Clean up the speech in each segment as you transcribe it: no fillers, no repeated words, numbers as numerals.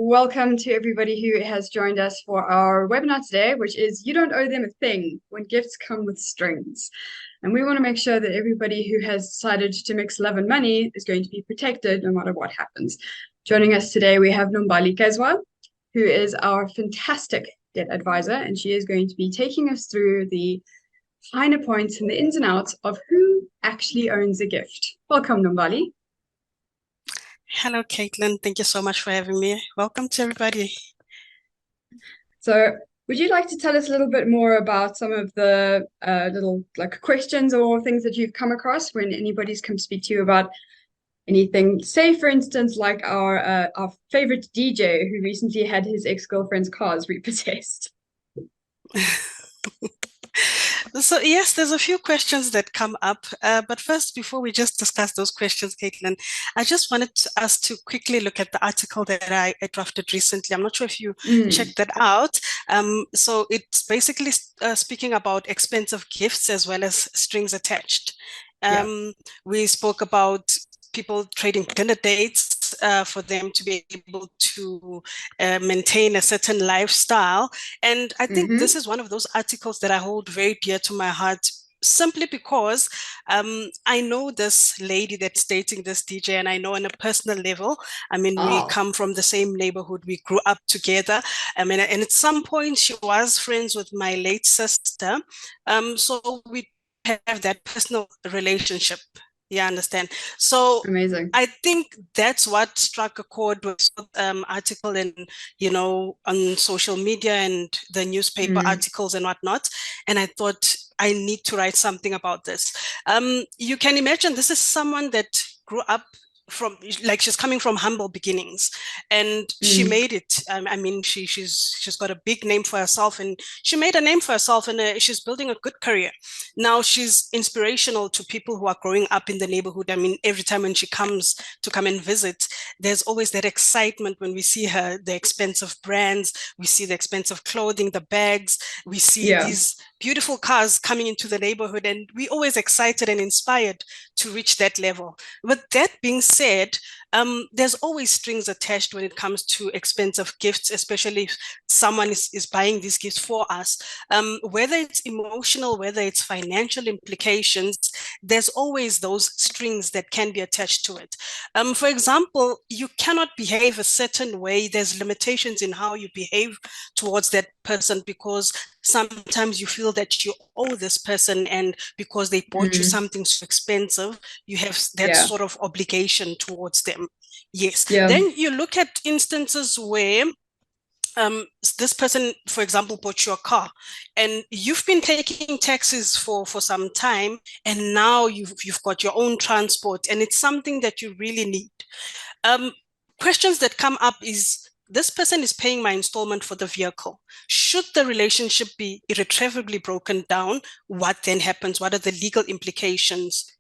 welcome to everybody who has joined us for our webinar today, which is You Don't Owe Them a Thing When Gifts Come with Strings. And we want to make sure that everybody who has decided to mix love and money is going to be protected no matter what happens. Joining us today, we have Nombali Kezwa, who is our fantastic debt advisor, and she is going to be taking us through the finer points and the ins and outs of who actually owns a gift. Welcome, Nombali. Hello, Caitlin. Thank you so much for having me. Welcome to everybody. So would you like to tell us a little bit more about some of the little questions or things that you've come across when anybody's come speak to you about anything? Say, for instance, like our favorite DJ who recently had his ex-girlfriend's cars repossessed. So yes, there's a few questions that come up. But first, before we just discuss those questions, Caitlin, I just wanted us to quickly look at the article that I drafted recently. I'm not sure if you checked that out. So it's basically speaking about expensive gifts as well as strings attached. We spoke about people trading dinner dates for them to be able to maintain a certain lifestyle. And I think this is one of those articles that I hold very dear to my heart, simply because I know this lady that's dating this DJ, and I know on a personal level. I mean, we come from the same neighborhood. We grew up together. I mean, and at some point she was friends with my late sister. So we have that personal relationship. Yeah, understand. So amazing. I think that's what struck a chord with article and, on social media and the newspaper articles and whatnot. And I thought I need to write something about this. You can imagine this is someone that grew up from, like, she's coming from humble beginnings, and she made it. I mean, she's got a big name for herself, and she made a name for herself, and she's building a good career. Now she's inspirational to people who are growing up in the neighborhood. I mean, every time when she comes to come and visit, there's always that excitement when we see her, the expensive brands, we see the expensive clothing, the bags, we see these beautiful cars coming into the neighborhood, and we're always excited and inspired to reach that level. With that being said, there's always strings attached when it comes to expensive gifts, especially if someone is buying these gifts for us. Whether it's emotional, whether it's financial implications, there's always those strings that can be attached to it. For example, you cannot behave a certain way. There's limitations in how you behave towards that person, because sometimes you feel that you owe this person, and because they bought you something so expensive, you have that sort of obligation towards them. Yes. Then you look at instances where this person, for example, bought you a car, and you've been taking taxis for some time, and now you've got your own transport, and it's something that you really need. Questions that come up is, this person is paying my installment for the vehicle. Should the relationship be irretrievably broken down, what then happens? What are the legal implications?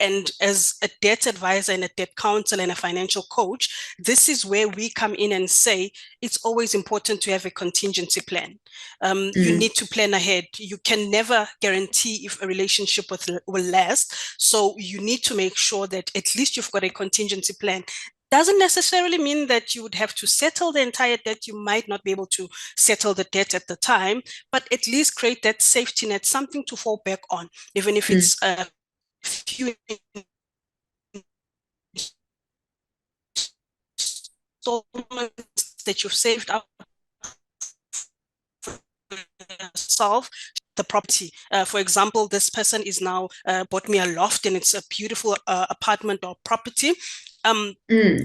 And as a debt advisor and a debt counselor and a financial coach, this is where we come in and say it's always important to have a contingency plan. You need to plan ahead. You can never guarantee if a relationship will last. So you need to make sure that at least you've got a contingency plan. Doesn't necessarily mean that you would have to settle the entire debt. You might not be able to settle the debt at the time, but at least create that safety net, something to fall back on, even if it's a few installments that you've saved up for yourself. The property. For example, this person is now bought me a loft, and it's a beautiful apartment or property.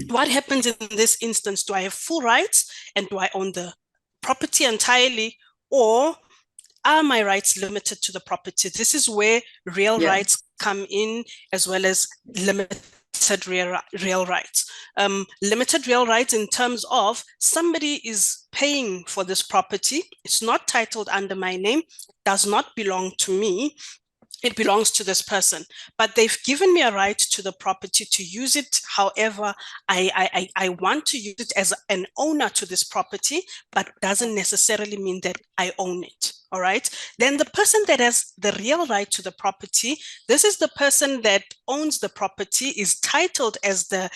What happens in this instance? Do I have full rights, and do I own the property entirely, or are my rights limited to the property? This is where real rights come in, as well as limited real rights. Limited real rights in terms of somebody is paying for this property. It's not titled under my name, does not belong to me. It belongs to this person, but they've given me a right to the property to use it however I want to use it as an owner to this property, but doesn't necessarily mean that I own it. all right, then the person that has the real right to the property, this is the person that owns the property, is titled as the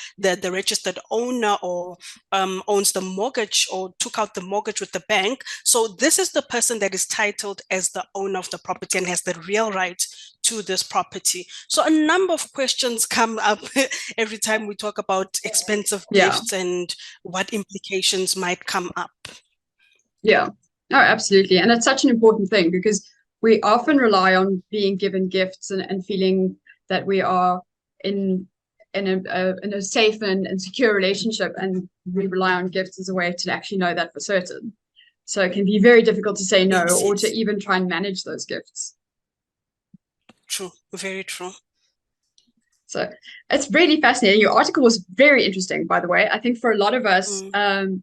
registered owner, or owns the mortgage or took out the mortgage with the bank. So this is the person that is titled as the owner of the property and has the real right to this property. So a number of questions come up every time we talk about expensive gifts and what implications might come up. Yeah, no, absolutely. And it's such an important thing because we often rely on being given gifts and feeling that we are in a safe and secure relationship, and we rely on gifts as a way to actually know that for certain. So it can be very difficult to say no, or to even try and manage those gifts. True, very true. So it's really fascinating. Your article was very interesting, by the way. I think for a lot of us,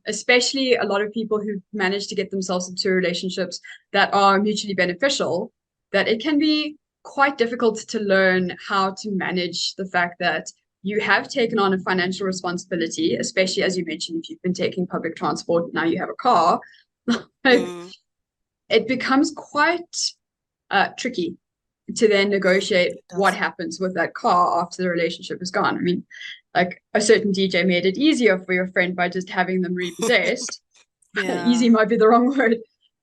especially a lot of people who manage to get themselves into relationships that are mutually beneficial, that it can be quite difficult to learn how to manage the fact that you have taken on a financial responsibility, especially as you mentioned, if you've been taking public transport, now you have a car. It becomes quite tricky to then negotiate what happens with that car after the relationship is gone. I mean, like a certain DJ made it easier for your friend by just having them repossessed. Easy might be the wrong word,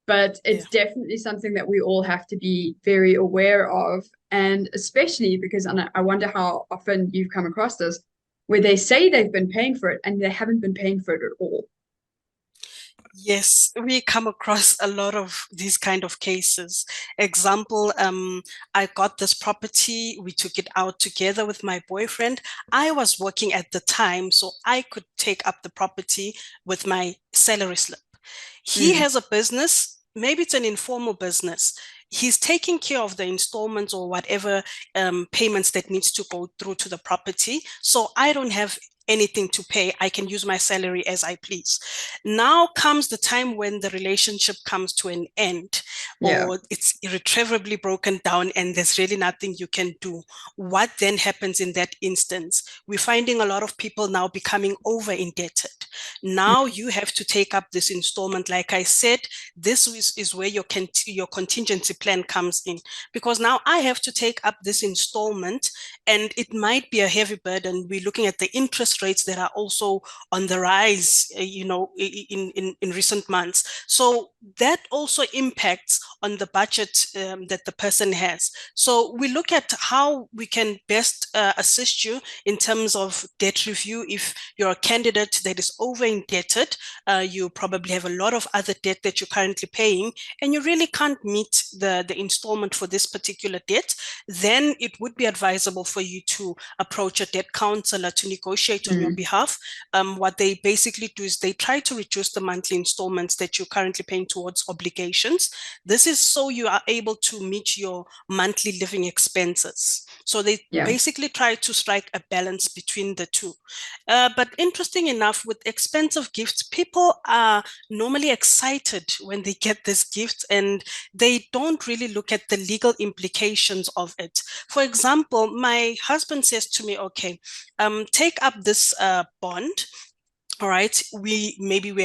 but it's definitely something that we all have to be very aware of. And especially because, and I wonder how often you've come across this, where they say they've been paying for it and they haven't been paying for it at all. Yes, we come across a lot of these kind of cases. Example, I got this property, we took it out together with my boyfriend. I was working at the time, so I could take up the property with my salary slip. He has a business, maybe it's an informal business. He's taking care of the installments or whatever payments that needs to go through to the property. So I don't have anything to pay. I can use my salary as I please. Now comes the time when the relationship comes to an end, or it's irretrievably broken down and there's really nothing you can do. What then happens in that instance? We're finding a lot of people now becoming over indebted. Now you have to take up this installment. Like I said, this is where your contingency plan comes in, because now I have to take up this installment and it might be a heavy burden. We're looking at the interest rates that are also on the rise, in recent months. So that also impacts on the budget that the person has. So we look at how we can best assist you in terms of debt review. If you're a candidate that is over indebted, you probably have a lot of other debt that you're currently paying, and you really can't meet the installment for this particular debt, then it would be advisable for you to approach a debt counselor to negotiate on your behalf. What they basically do is they try to reduce the monthly installments that you're currently paying towards obligations. This is so you are able to meet your monthly living expenses. So they basically try to strike a balance between the two. But interesting enough, with expensive gifts, people are normally excited when they get this gift and they don't really look at the legal implications of it. For example, my husband says to me, okay, take up this bond. All right, we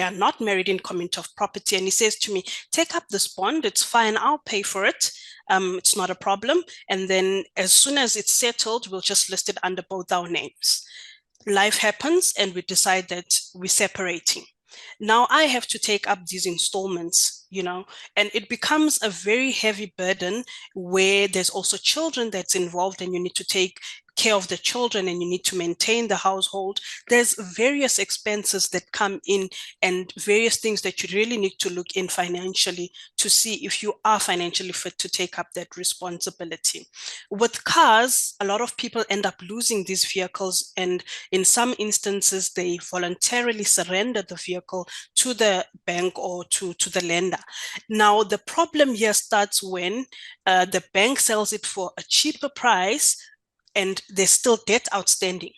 are not married in common of property. And he says to me, take up this bond. It's fine. I'll pay for it. It's not a problem. And then as soon as it's settled, we'll just list it under both our names. Life happens and we decide that we're separating. Now I have to take up these installments, and it becomes a very heavy burden where there's also children that's involved and you need to take care of the children and you need to maintain the household. There's various expenses that come in and various things that you really need to look in financially to see if you are financially fit to take up that responsibility. With cars, a lot of people end up losing these vehicles, and in some instances, they voluntarily surrender the vehicle to the bank or to the lender. Now, the problem here starts when the bank sells it for a cheaper price and there's still debt outstanding.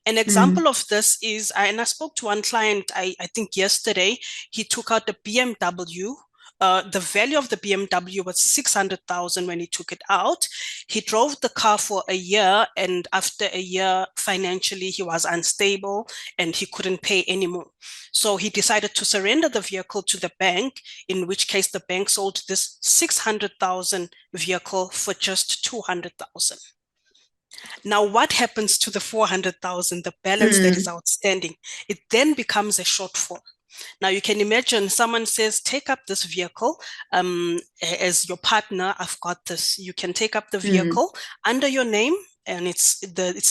An example of this is, and I spoke to one client, I think yesterday, he took out a BMW the value of the BMW was 600,000 when he took it out. He drove the car for a year, and after a year, financially, he was unstable and he couldn't pay anymore. So he decided to surrender the vehicle to the bank, in which case the bank sold this 600,000 vehicle for just 200,000. Now, what happens to the 400,000, the balance that is outstanding? It then becomes a shortfall. Now, you can imagine someone says, take up this vehicle as your partner. I've got this. You can take up the vehicle under your name, and it's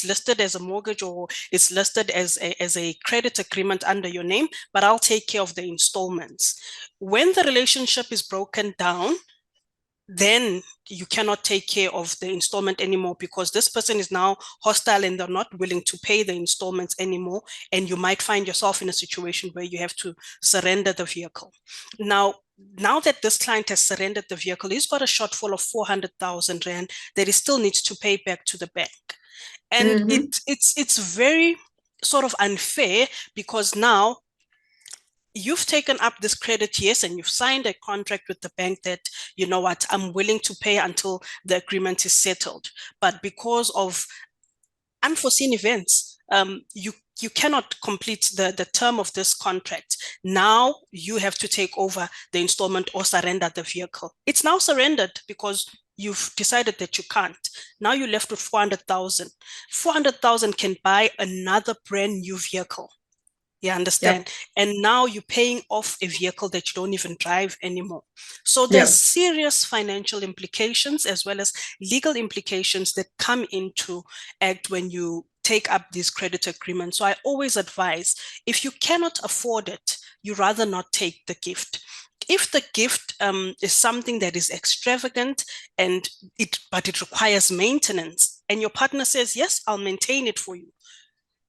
listed as a mortgage, or it's listed as a credit agreement under your name, but I'll take care of the installments. When the relationship is broken down, then you cannot take care of the installment anymore, because this person is now hostile and they're not willing to pay the installments anymore. And you might find yourself in a situation where you have to surrender the vehicle. Now that this client has surrendered the vehicle, he's got a shortfall of 400,000 Rand that he still needs to pay back to the bank. And it's very sort of unfair, because now you've taken up this credit, yes, and you've signed a contract with the bank that, you know what, I'm willing to pay until the agreement is settled. But because of unforeseen events, you cannot complete the term of this contract. Now you have to take over the installment or surrender the vehicle. It's now surrendered because you've decided that you can't. Now you're left with 400,000. 400,000 can buy another brand new vehicle. You understand? Yep. And now you're paying off a vehicle that you don't even drive anymore. So there's serious financial implications as well as legal implications that come into act when you take up these credit agreements. So I always advise, if you cannot afford it, you rather not take the gift. If the gift is something that is extravagant but it requires maintenance, and your partner says, yes, I'll maintain it for you,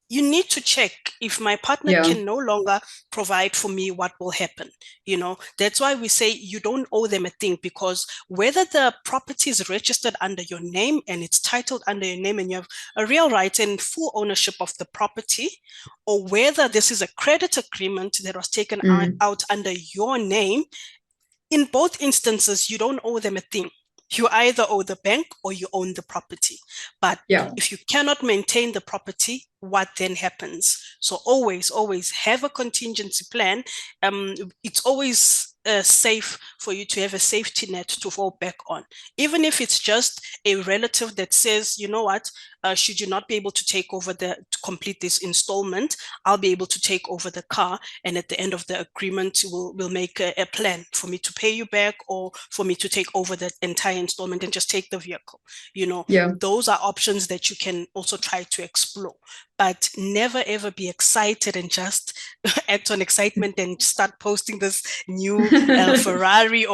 you need to check if my partner can no longer provide for me, what will happen. You know, that's why we say you don't owe them a thing, because whether the property is registered under your name and it's titled under your name and you have a real right and full ownership of the property, or whether this is a credit agreement that was taken out under your name, in both instances, you don't owe them a thing. You either owe the bank or you own the property. But if you cannot maintain the property, what then happens? So always have a contingency plan. It's always safe for you to have a safety net to fall back on. Even if it's just a relative that says, you know what, should you not be able to complete this installment, I'll be able to take over the car. And at the end of the agreement, we'll make a plan for me to pay you back, or for me to take over the entire installment and just take the vehicle. You know, those are options that you can also try to explore. But never ever be excited and just act on excitement and start posting this new Ferrari,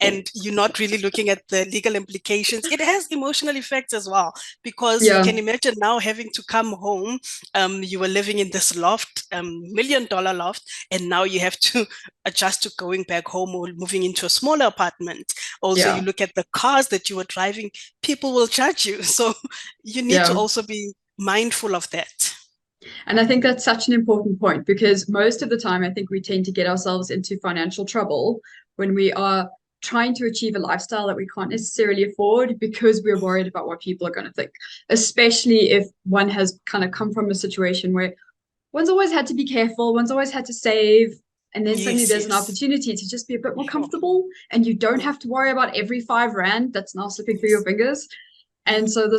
and you're not really looking at the legal implications. It has emotional effects as well, because you can imagine now having to come home. You were living in this loft, $1 million loft, and now you have to adjust to going back home or moving into a smaller apartment. Also, you look at the cars that you were driving, people will judge you. So you need to also be mindful of that. And I think that's such an important point, because most of the time I think we tend to get ourselves into financial trouble when we are trying to achieve a lifestyle that we can't necessarily afford, because we're worried about what people are going to think, especially if one has kind of come from a situation where one's always had to be careful, one's always had to save, and then suddenly there's an opportunity to just be a bit more comfortable, and you don't have to worry about every 5 Rand that's now slipping through your fingers. And so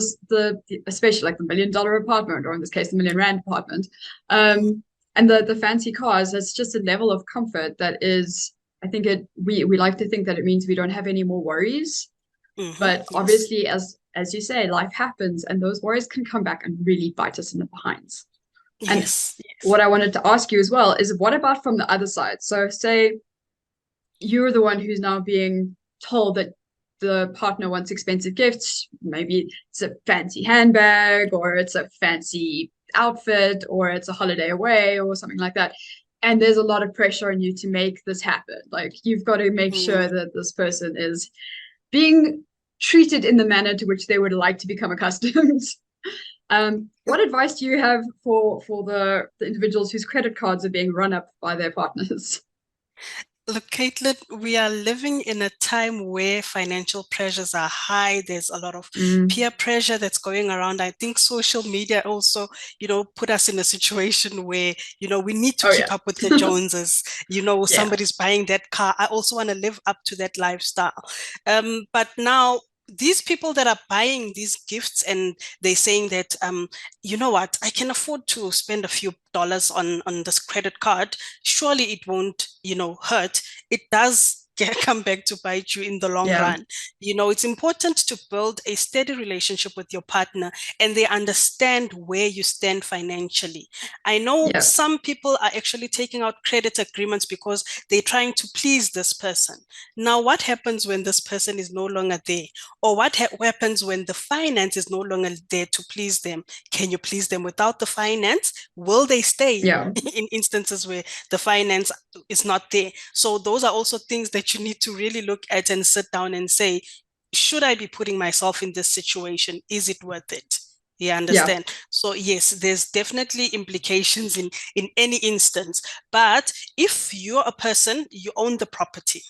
especially like the $1 million apartment, or in this case, the $1 million apartment, and the fancy cars, it's just a level of comfort that is, I think we like to think that it means we don't have any more worries. But obviously, as you say, life happens, and those worries can come back and really bite us in the behinds. And what I wanted to ask you as well is, what about from the other side? So say you're the one who's now being told that the partner wants expensive gifts. Maybe it's a fancy handbag, or it's a fancy outfit, or it's a holiday away, or something like that. And there's a lot of pressure on you to make this happen. Like, you've got to make sure that this person is being treated in the manner to which they would like to become accustomed. What advice do you have for the individuals whose credit cards are being run up by their partners? Look, Caitlin, we are living in a time where financial pressures are high. There's a lot of Mm. peer pressure that's going around. I think social media also, put us in a situation where, we need to Oh keep yeah. up with the Joneses. Yeah. Somebody's buying that car. I also want to live up to that lifestyle. But now, these people that are buying these gifts and they're saying that, you know what, I can afford to spend a few dollars on this credit card. Surely it won't, hurt. It does come back to bite you in the long Yeah. run. It's important to build a steady relationship with your partner and they understand where you stand financially. I know Yeah. some people are actually taking out credit agreements because they're trying to please this person. Now, what happens when this person is no longer there? Or what happens when the finance is no longer there to please them? Can you please them without the finance? Will they stay Yeah. in instances where the finance is not there? So those are also things that you need to really look at and sit down and say, should I be putting myself in this situation? Is it worth it? You Yeah. understand? So yes, there's definitely implications in any instance. But if you're a person, you own the property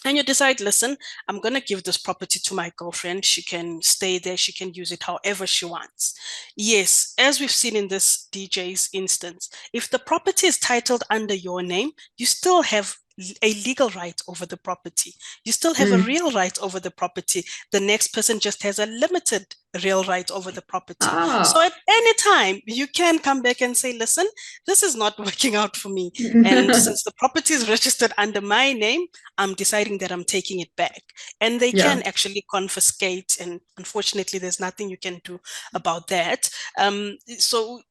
and you decide, listen, I'm going to give this property to my girlfriend. She can stay there. She can use it however she wants. Yes, as we've seen in this DJ's instance, if the property is titled under your name, you still have a legal right over the property. You still have a Mm. real right over the property. The next person just has a limited real right over the property. So Ah. at any time, you can come back and say, listen, this is not working out for me. And since the property is registered under my name, I'm deciding that I'm taking it back. And they Yeah. can actually confiscate. And unfortunately, there's nothing you can do about that. So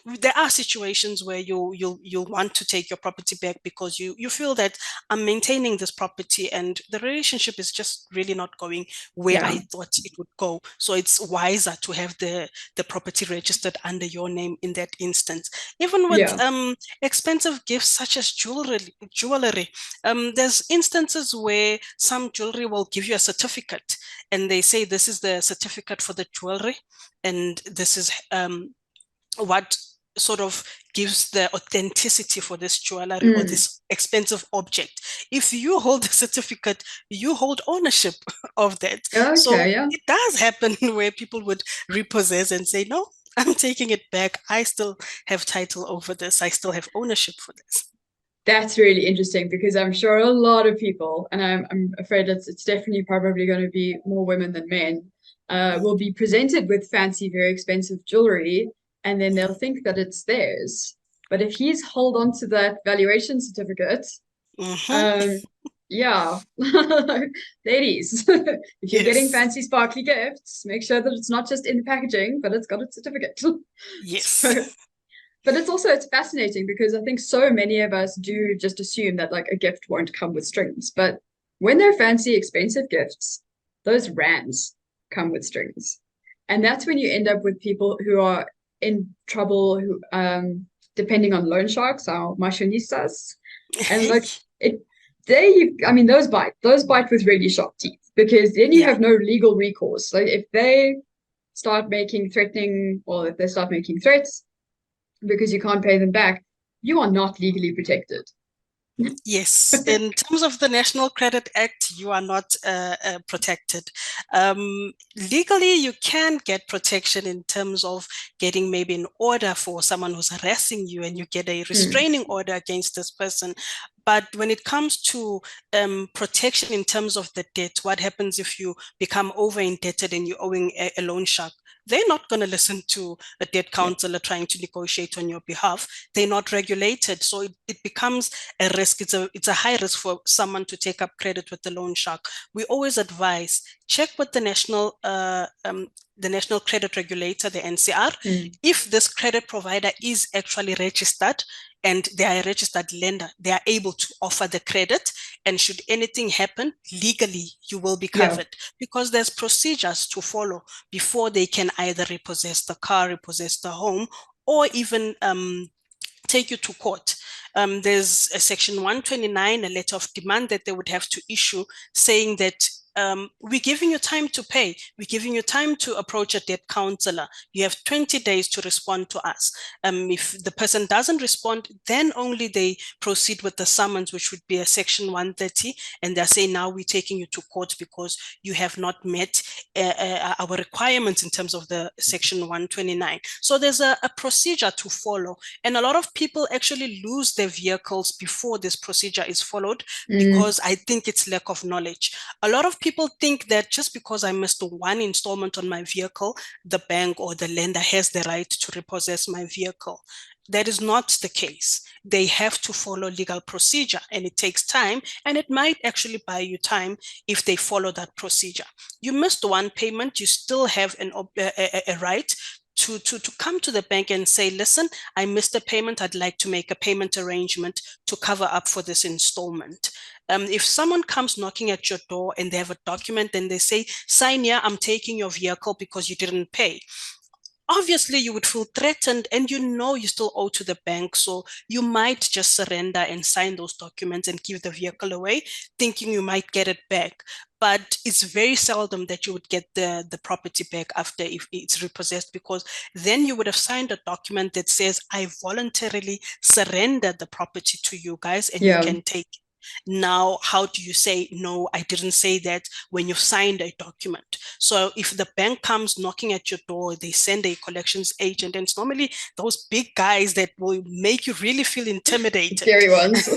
there are situations where you'll want to take your property back because you feel that I'm maintaining this property and the relationship is just really not going where Yeah. I thought it would go. So it's wiser to have the property registered under your name in that instance. Even with Yeah. expensive gifts such as jewelry, there's instances where some jewelry will give you a certificate and they say this is the certificate for the jewelry and this is what sort of gives the authenticity for this jewelry or Mm. this expensive object. If you hold the certificate, you hold ownership of that. So Okay. Yeah. it does happen where people would repossess and say, no, I'm taking it back. I still have title over this. I still have ownership for this. That's really interesting because I'm sure a lot of people, and I'm afraid it's definitely probably going to be more women than men, will be presented with fancy, very expensive jewelry, and then they'll think that it's theirs. But if he's hold on to that valuation certificate, Mm-hmm. um, yeah, ladies, if you're getting Yes. fancy, sparkly gifts, make sure that it's not just in the packaging, but it's got a certificate. Yes. So but it's fascinating because I think so many of us do just assume that like a gift won't come with strings. But when they're fancy, expensive gifts, those rands come with strings. And that's when you end up with people who are in trouble, who depending on loan sharks, our machinistas. And Hey. like it I mean those bite with really sharp teeth because then you Yeah. have no legal recourse. Like if they start making threatening or if they start making threats because you can't pay them back, you are not legally protected. Yes, in terms of the National Credit Act, you are not protected. Legally, you can get protection in terms of getting maybe an order for someone who's harassing you and you get a Mm, restraining order against this person. But when it comes to protection in terms of the debt, what happens if you become over indebted and you're owing a loan shark? They're not going to listen to a debt yeah, counselor trying to negotiate on your behalf. They're not regulated. So it becomes a risk. It's a high risk for someone to take up credit with the loan shark. We always advise check with the national credit regulator, the NCR, mm, if this credit provider is actually registered and they are a registered lender, they are able to offer the credit. And should anything happen, legally, you will be yeah, covered because there's procedures to follow before they can either repossess the car, repossess the home, or even take you to court. There's a section 129, a letter of demand that they would have to issue saying that we're giving you time to pay. We're giving you time to approach a debt counselor. You have 20 days to respond to us. If the person doesn't respond, then only they proceed with the summons, which would be a section 130. And they're saying, now we're taking you to court because you have not met our requirements in terms of the section 129. So there's a procedure to follow. And a lot of people actually lose their vehicles before this procedure is followed because I think it's lack of knowledge. A lot of people think that just because I missed one installment on my vehicle, the bank or the lender has the right to repossess my vehicle. That is not the case. They have to follow legal procedure, and it takes time, and it might actually buy you time if they follow that procedure. You missed one payment, you still have a right to come to the bank and say, listen, I missed a payment. I'd like to make a payment arrangement to cover up for this installment. If someone comes knocking at your door and they have a document and they say, sign here, I'm taking your vehicle because you didn't pay. Obviously, you would feel threatened and you know you still owe to the bank. So you might just surrender and sign those documents and give the vehicle away, thinking you might get it back. But it's very seldom that you would get the property back after if it's repossessed, because then you would have signed a document that says, I voluntarily surrendered the property to you guys and you can take it. Now, how do you say, no, I didn't say that when you've signed a document? So if the bank comes knocking at your door, they send a collections agent, and it's normally those big guys that will make you really feel intimidated. Scary ones.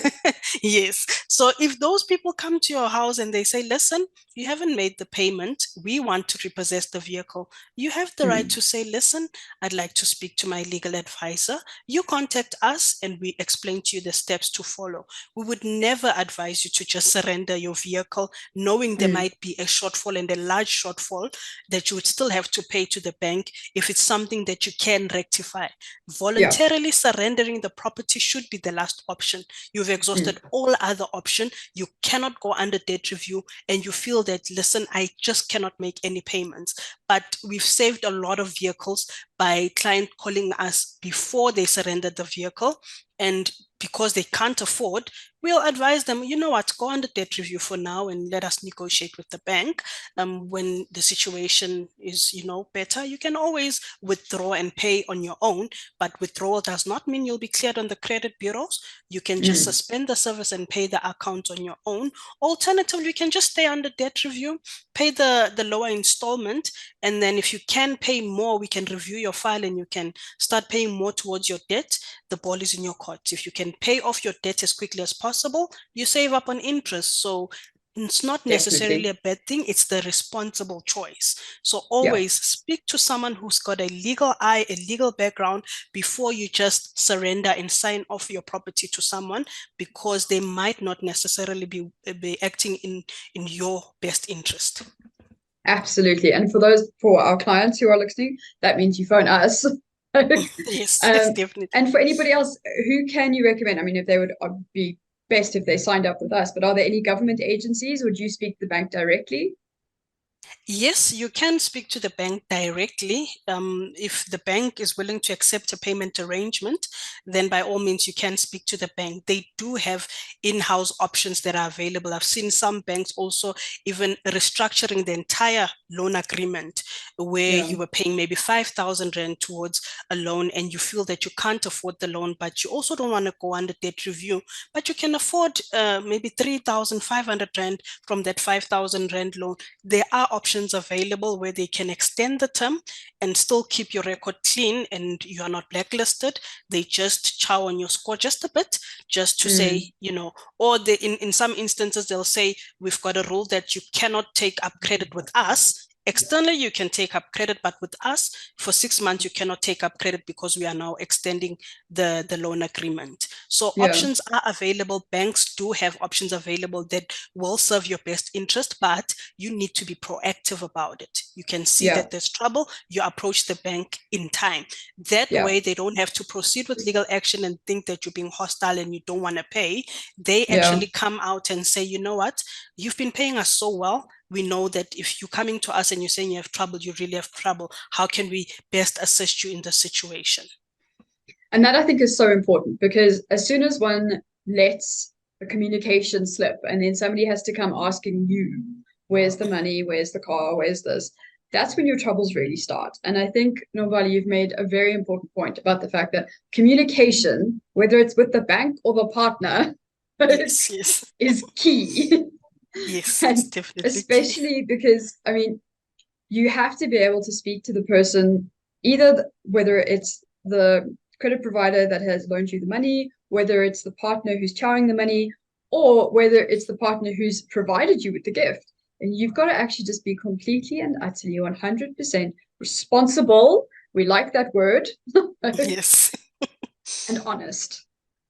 Yes. So if those people come to your house and they say, listen, you haven't made the payment, we want to repossess the vehicle, you have the right to say, listen, I'd like to speak to my legal advisor. You contact us and we explain to you the steps to follow. We would never advise you to just surrender your vehicle, knowing there might be a shortfall, and a large shortfall that you would still have to pay to the bank if it's something that you can rectify. Voluntarily surrendering the property should be the last option. You've exhausted all other options. You cannot go under debt review and you feel that, listen, I just cannot make any payments. But we've saved a lot of vehicles by client calling us before they surrendered the vehicle. And because they can't afford, we'll advise them, you know what, go under debt review for now and let us negotiate with the bank. When the situation is, better, you can always withdraw and pay on your own. But withdrawal does not mean you'll be cleared on the credit bureaus. You can just suspend the service and pay the account on your own. Alternatively, you can just stay under debt review, pay the lower installment, and then if you can pay more, we can review your file and you can start paying more towards your debt. The ball is in your court. If you can pay off your debt as quickly as possible, you save up on interest. So it's not necessarily a bad thing. It's the responsible choice. So always speak to someone who's got a legal eye, a legal background, before you just surrender and sign off your property to someone, because they might not necessarily be acting in your best interest. Absolutely. And for our clients who are listening, that means you phone us. Yes, definitely. And for anybody else, who can you recommend? I mean, if they would be best if they signed up with us, but are there any government agencies? Would you speak to the bank directly? Yes, you can speak to the bank directly. If the bank is willing to accept a payment arrangement, then by all means, you can speak to the bank. They do have in-house options that are available. I've seen some banks also even restructuring the entire loan agreement, where you were paying maybe 5,000 Rand towards a loan and you feel that you can't afford the loan, but you also don't want to go under debt review, but you can afford maybe 3,500 Rand from that 5,000 Rand loan. There are options available where they can extend the term and still keep your record clean and you are not blacklisted. They just chow on your score just a bit, just to say, or they, in some instances, they'll say, we've got a rule that you cannot take up credit with us. Externally, you can take up credit, but with us, for 6 months, you cannot take up credit because we are now extending the loan agreement. So options are available. Banks do have options available that will serve your best interest, but you need to be proactive about it. You can see that there's trouble, you approach the bank in time. That way, they don't have to proceed with legal action and think that you're being hostile and you don't want to pay. They actually come out and say, you know what, you've been paying us so well. We know that if you're coming to us and you're saying you have trouble, you really have trouble. How can we best assist you in the situation? And that I think is so important, because as soon as one lets a communication slip and then somebody has to come asking you Where's the money? Where's the car? Where's this? That's when your troubles really start. And I think, Nobali, you've made a very important point about the fact that communication, whether it's with the bank or the partner, Yes, yes. is key. Yes, And it's definitely key. especially because, I mean, you have to be able to speak to the person, either whether it's the credit provider that has loaned you the money, whether it's the partner who's chowing the money, or whether it's the partner who's provided you with the gift. And you've got to actually just be completely and utterly 100% responsible. We like that word. Yes. And honest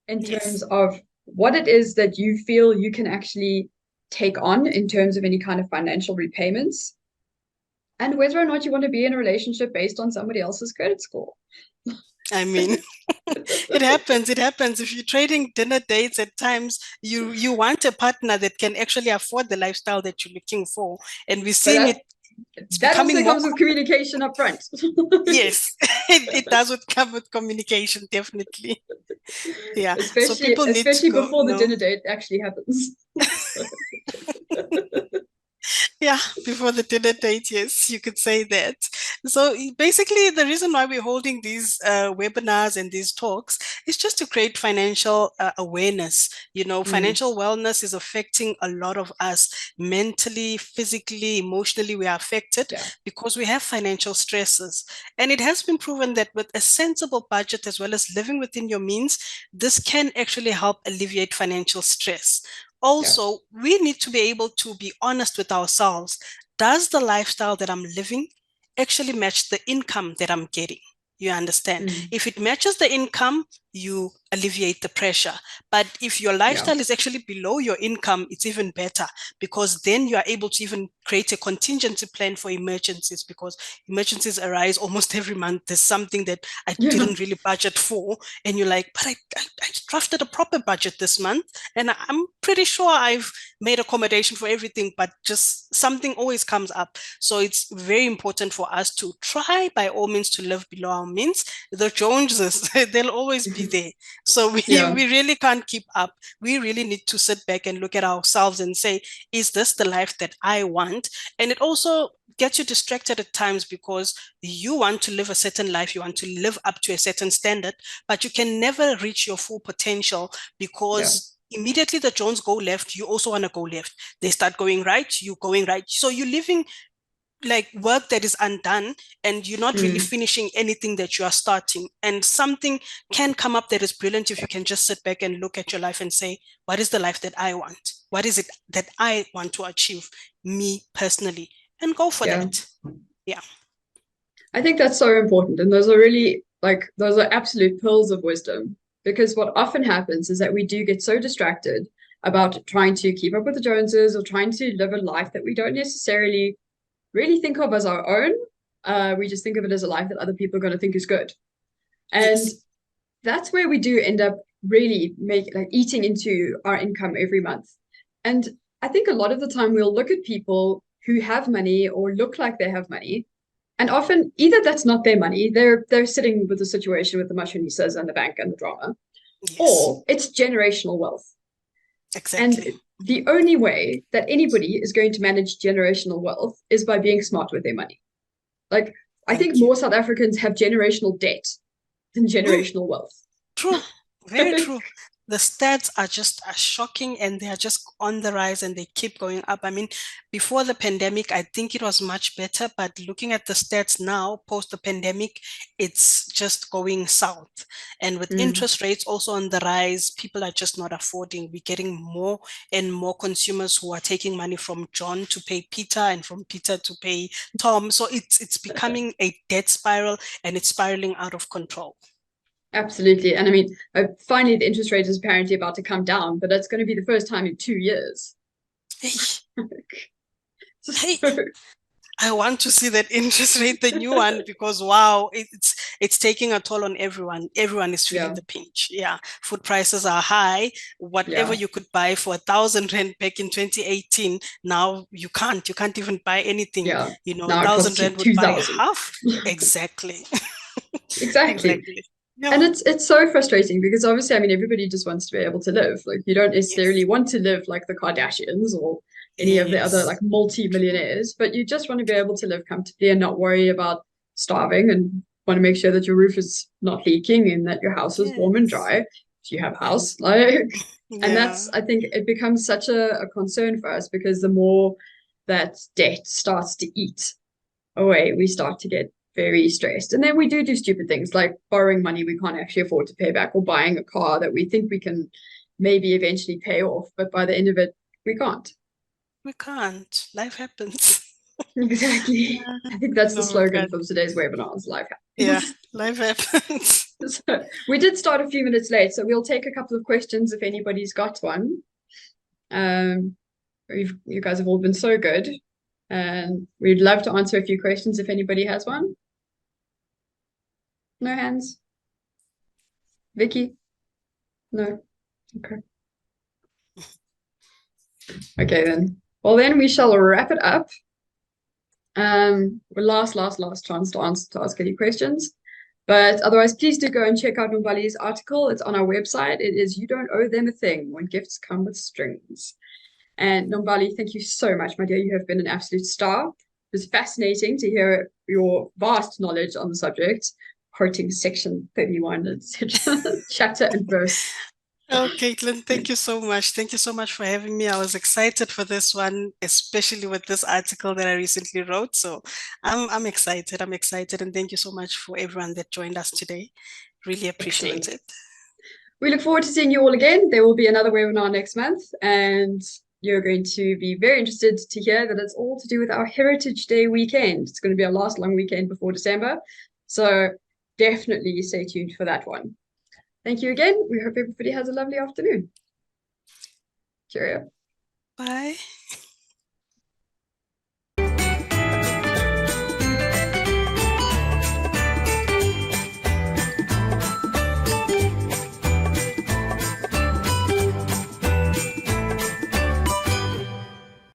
in terms Yes. of what it is that you feel you can actually take on in terms of any kind of financial repayments, and whether or not you want to be in a relationship based on somebody else's credit score. I mean, it happens. It happens. If you're trading dinner dates at times, you want a partner that can actually afford the lifestyle that you're looking for. And we're seeing But it, it's that also becoming more. comes with communication up front. Yes, it does come with communication, definitely. Yeah. So especially people need to especially go, before the dinner date actually happens. yeah, before the dinner date, yes, you could say that. So basically, the reason why we're holding these webinars and these talks is just to create financial awareness. You know, financial wellness is affecting a lot of us mentally, physically, emotionally. We are affected Yeah. because we have financial stresses. And it has been proven that with a sensible budget as well as living within your means, this can actually help alleviate financial stress. Yeah. Also, we need to be able to be honest with ourselves. Does the lifestyle that I'm living actually match the income that I'm getting? You understand? If it matches the income, you alleviate the pressure. But if your Yeah. lifestyle is actually below your income, it's even better because then you are able to even create a contingency plan for emergencies because emergencies arise almost every month. There's something that I Yeah. didn't really budget for. And you're like, but I drafted a proper budget this month and I'm pretty sure I've made accommodation for everything, but just something always comes up. So it's very important for us to try by all means to live below our means. The Joneses, they'll always be there. So Yeah. we really can't keep up. We really need to sit back and look at ourselves and say, is this the life that I want? And it also gets you distracted at times because you want to live a certain life, you want to live up to a certain standard, but you can never reach your full potential Yeah. because immediately the Jones go left, you also want to go left. They start going right, you going right. So you're living like work that is undone and you're not really finishing anything that you are starting. And something can come up that is brilliant if you can just sit back and look at your life and say, what is the life that I want? What is it that I want to achieve, me personally? And go for Yeah. that. Yeah. I think that's so important. And those are really those are absolute pearls of wisdom. Because what often happens is that we do get so distracted about trying to keep up with the Joneses or trying to live a life that we don't necessarily really think of as our own. We just think of it as a life that other people are going to think is good. And Yes. that's where we do end up really eating into our income every month. And I think a lot of the time we'll look at people who have money or look like they have money, and often either that's not their money, they're sitting with the situation with the mashonisas and the bank and the drama, Yes. or it's generational wealth. Exactly. And the only way that anybody is going to manage generational wealth is by being smart with their money. Like, I think Thank you. more South Africans have generational debt than generational wealth. True. Very true. The stats are just shocking and they are just on the rise and they keep going up. I mean, before the pandemic, I think it was much better, but looking at the stats now, post the pandemic, it's just going south. And with interest rates also on the rise, people are just not affording. We're getting more and more consumers who are taking money from John to pay Peter and from Peter to pay Tom. So it's becoming a debt spiral and it's spiraling out of control. Absolutely. And I mean, finally, the interest rate is apparently about to come down, but that's going to be the first time in 2 years. Hey, hey, So, I want to see that interest rate, the new one, because wow, it's taking a toll on everyone. Everyone is feeling yeah, the pinch. Yeah, food prices are high. Whatever yeah, you could buy for 1,000 rand back in 2018, now you can't. You can't even buy anything. yeah. You know, a Now it thousand costs you rand would buy 2,000. half. Exactly. Exactly. Exactly. Yeah. And it's so frustrating because obviously, I mean, everybody just wants to be able to live. Like, you don't necessarily Yes. want to live like the Kardashians or any of the other Yes. like multi-millionaires, but you just want to be able to live comfortably and not worry about starving, and want to make sure that your roof is not leaking and that your house is warm and Yes. dry if you have a house. Like, and that's, Yeah. I think it becomes such a concern for us, because the more that debt starts to eat away, we start to get very stressed. And then we do stupid things like borrowing money we can't actually afford to pay back, or buying a car that we think we can maybe eventually pay off, but by the end of it, we can't. We can't. Life happens. Exactly. Yeah. I think that's the No, we slogan can't. for today's webinar is life Yeah, happens. life happens. So we did start a few minutes late, so we'll take a couple of questions if anybody's got one. Um, you guys have all been so good, and we'd love to answer a few questions if anybody has one. No hands? Vicky? No? Okay. Okay then. Well then we shall wrap it up. Last chance to ask any questions. But otherwise, please do go and check out Nombali's article. It's on our website. It is You Don't Owe Them a Thing When Gifts Come with Strings. And Nombali, thank you so much, my dear. You have been an absolute star. It was fascinating to hear your vast knowledge on the subject, quoting section 31, etc., chapter and verse. Oh, Caitlin, thank you so much. Thank you so much for having me. I was excited for this one, especially with this article that I recently wrote. So I'm excited. I'm excited. And thank you so much for everyone that joined us today. Really appreciate Excellent. it. We look forward to seeing you all again. There will be another webinar next month, and you're going to be very interested to hear that it's all to do with our Heritage Day weekend. It's going to be our last long weekend before December. So definitely stay tuned for that one. Thank you again. We hope everybody has a lovely afternoon. Cheerio. Bye.